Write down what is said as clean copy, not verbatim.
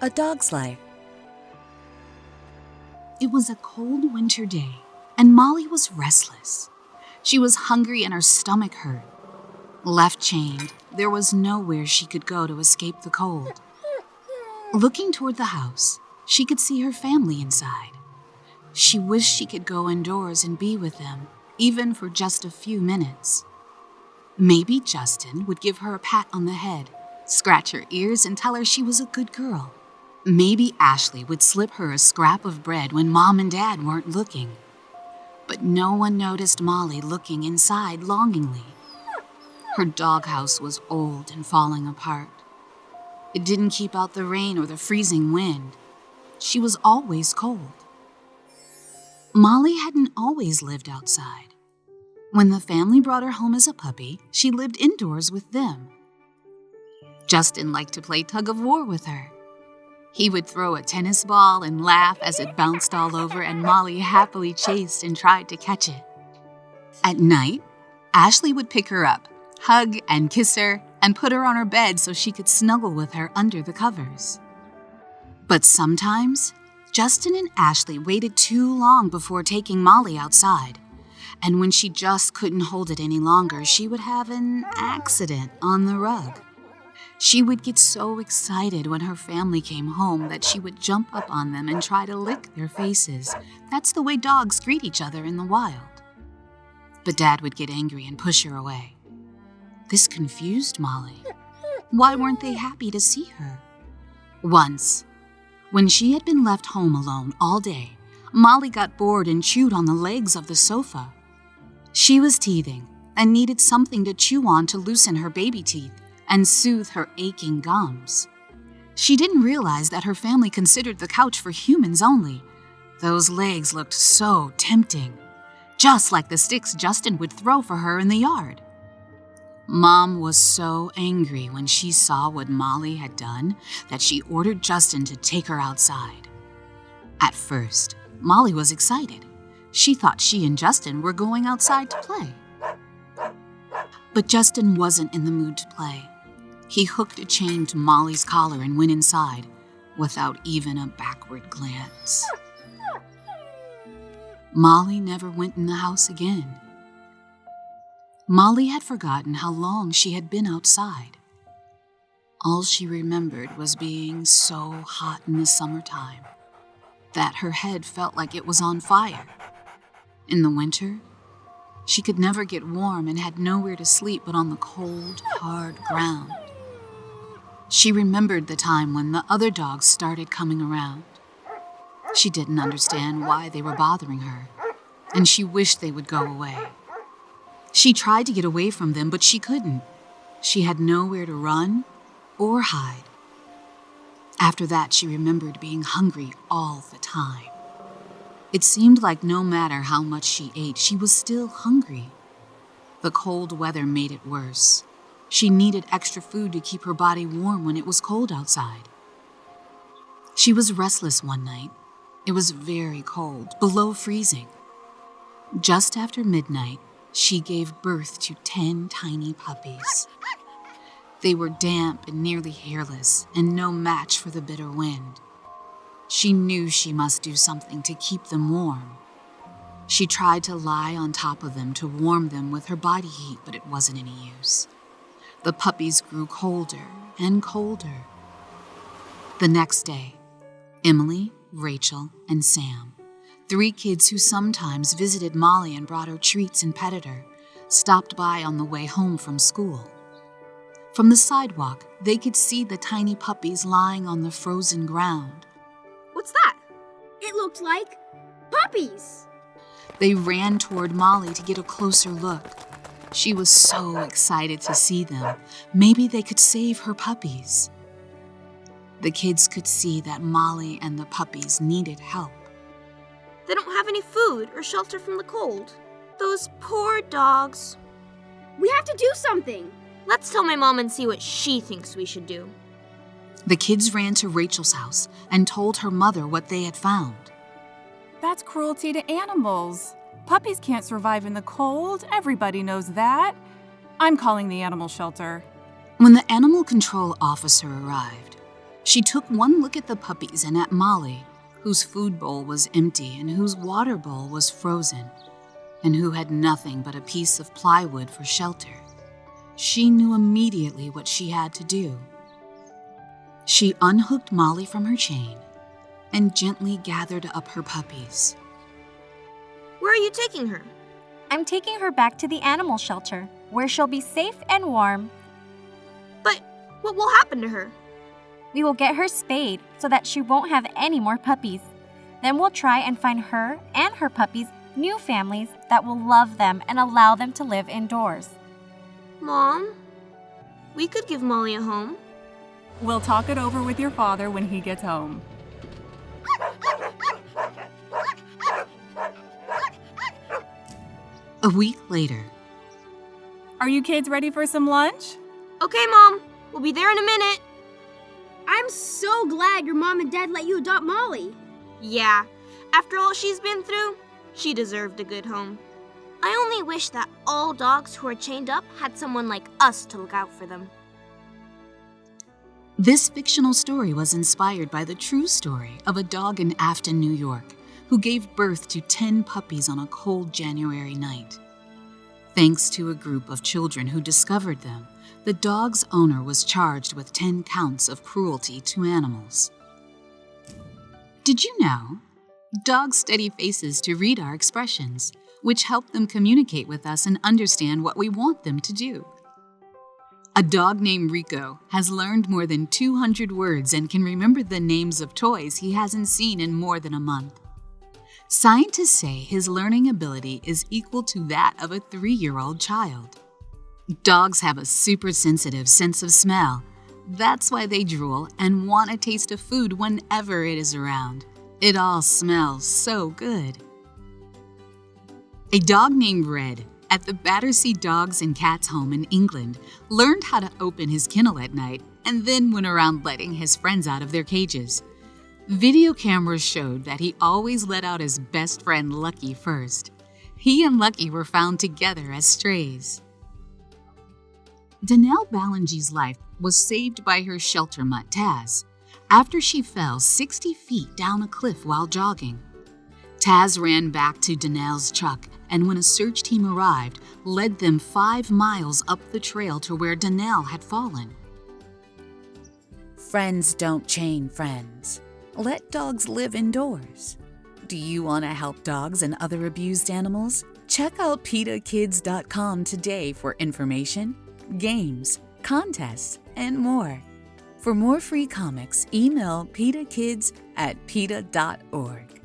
A Dog's Life. It was a cold winter day, and Molly was restless. She was hungry and her stomach hurt. Left chained, there was nowhere she could go to escape the cold. Looking toward the house, she could see her family inside. She wished she could go indoors and be with them, even for just a few minutes. Maybe Justin would give her a pat on the head, scratch her ears, and tell her she was a good girl. Maybe Ashley would slip her a scrap of bread when Mom and Dad weren't looking. But no one noticed Molly looking inside longingly. Her doghouse was old and falling apart. It didn't keep out the rain or the freezing wind. She was always cold. Molly hadn't always lived outside. When the family brought her home as a puppy, she lived indoors with them. Justin liked to play tug-of-war with her. He would throw a tennis ball and laugh as it bounced all over, and Molly happily chased and tried to catch it. At night, Ashley would pick her up, hug and kiss her, and put her on her bed so she could snuggle with her under the covers. But sometimes, Justin and Ashley waited too long before taking Molly outside, and when she just couldn't hold it any longer, she would have an accident on the rug. She would get so excited when her family came home that she would jump up on them and try to lick their faces. That's the way dogs greet each other in the wild. But Dad would get angry and push her away. This confused Molly. Why weren't they happy to see her? Once, when she had been left home alone all day, Molly got bored and chewed on the legs of the sofa. She was teething and needed something to chew on to loosen her baby teeth and soothe her aching gums. She didn't realize that her family considered the couch for humans only. Those legs looked so tempting, just like the sticks Justin would throw for her in the yard. Mom was so angry when she saw what Molly had done that she ordered Justin to take her outside. At first, Molly was excited. She thought she and Justin were going outside to play. But Justin wasn't in the mood to play. He hooked a chain to Molly's collar and went inside without even a backward glance. Molly never went in the house again. Molly had forgotten how long she had been outside. All she remembered was being so hot in the summertime that her head felt like it was on fire. In the winter, she could never get warm and had nowhere to sleep but on the cold, hard ground. She remembered the time when the other dogs started coming around. She didn't understand why they were bothering her, and she wished they would go away. She tried to get away from them, but she couldn't. She had nowhere to run or hide. After that, she remembered being hungry all the time. It seemed like no matter how much she ate, she was still hungry. The cold weather made it worse. She needed extra food to keep her body warm when it was cold outside. She was restless one night. It was very cold, below freezing. Just after midnight, she gave birth to 10 tiny puppies. They were damp and nearly hairless, and no match for the bitter wind. She knew she must do something to keep them warm. She tried to lie on top of them to warm them with her body heat, but it wasn't any use. The puppies grew colder and colder. The next day, Emily, Rachel, and Sam, 3 kids who sometimes visited Molly and brought her treats and petted her, stopped by on the way home from school. From the sidewalk, they could see the tiny puppies lying on the frozen ground. What's that? It looked like puppies. They ran toward Molly to get a closer look. She was so excited to see them. Maybe they could save her puppies. The kids could see that Molly and the puppies needed help. They don't have any food or shelter from the cold. Those poor dogs. We have to do something. Let's tell my mom and see what she thinks we should do. The kids ran to Rachel's house and told her mother what they had found. That's cruelty to animals. Puppies can't survive in the cold. Everybody knows that. I'm calling the animal shelter. When the animal control officer arrived, She took one look at the puppies and at Molly, whose food bowl was empty and whose water bowl was frozen, and who had nothing but a piece of plywood for shelter. She knew immediately what she had to do. She unhooked Molly from her chain and gently gathered up her puppies. Where are you taking her? I'm taking her back to the animal shelter, where she'll be safe and warm. But what will happen to her? We will get her spayed so that she won't have any more puppies. Then we'll try and find her and her puppies new families that will love them and allow them to live indoors. Mom, we could give Molly a home. We'll talk it over with your father when he gets home. A week later. Are you kids ready for some lunch? Okay, Mom. We'll be there in a minute. I'm so glad your mom and dad let you adopt Molly. Yeah, after all she's been through, she deserved a good home. I only wish that all dogs who are chained up had someone like us to look out for them. This fictional story was inspired by the true story of a dog in Afton, New York, who gave birth to 10 puppies on a cold January night. Thanks to a group of children who discovered them, the dog's owner was charged with 10 counts of cruelty to animals. Did you know? Dogs study faces to read our expressions, which help them communicate with us and understand what we want them to do. A dog named Rico has learned more than 200 words and can remember the names of toys he hasn't seen in more than a month. Scientists say his learning ability is equal to that of a 3-year-old child. Dogs have a super sensitive sense of smell. That's why they drool and want a taste of food whenever it is around. It all smells so good. A dog named Red at the Battersea Dogs and Cats home in England learned how to open his kennel at night and then went around letting his friends out of their cages. Video cameras showed that he always let out his best friend Lucky first. He and Lucky were found together as strays. Danelle Ballingee's life was saved by her shelter mutt Taz after she fell 60 feet down a cliff while jogging. Taz ran back to Danelle's truck and when a search team arrived, led them 5 miles up the trail to where Danelle had fallen. Friends don't chain friends. Let dogs live indoors. Do you want to help dogs and other abused animals? Check out PETAKids.com today for information, games, contests, and more. For more free comics, email PETAKids@PETA.org.